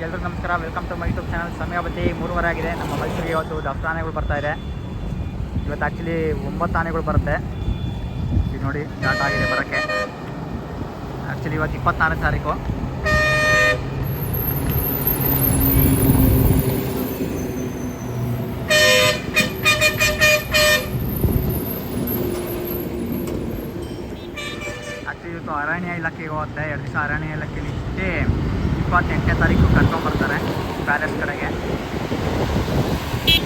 ಎಲ್ರಿಗೂ ನಮಸ್ಕಾರ. Welcome to my YouTube channel. ಸಮಯ ಬತ್ತಿ 3:30 ಆಗಿದೆ. ನಮ್ಮ ಮೈಸೂರಿಗೆ ಇವತ್ತು ದಸರಾ ಆನೆಗಳು ಬರ್ತಾ ಇದೆ. ಇವತ್ತು ಆ್ಯಕ್ಚುಲಿ 9 ಆನೆಗಳು ಬರುತ್ತೆ. ಈಗ ನೋಡಿ ಸ್ಟಾರ್ಟ್ ಆಗಿದೆ ಬರೋಕ್ಕೆ. ಆ್ಯಕ್ಚುಲಿ ಇವತ್ತು 24ನೇ ತಾರೀಕು. ಆ್ಯಕ್ಚುಲಿ ಇವತ್ತು ಅರಣ್ಯ ಇಲಾಖೆಗೆ ಹೋಗುತ್ತೆ. 2 ದಿವಸ ಅರಣ್ಯ ಇಲಾಖೆಯಲ್ಲಿ ಇಷ್ಟೇ. 28ನೇ ತಾರೀಕು ಕರ್ಕೊಂಡು ಬರ್ತಾರೆ ಪ್ಯಾಲೇಸ್ ಕಡೆಗೆ.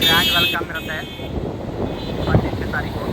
ಗ್ರ್ಯಾಂಡ್ ವೆಲ್ಕಮ್ ಇರುತ್ತೆ 28ನೇ ತಾರೀಕು.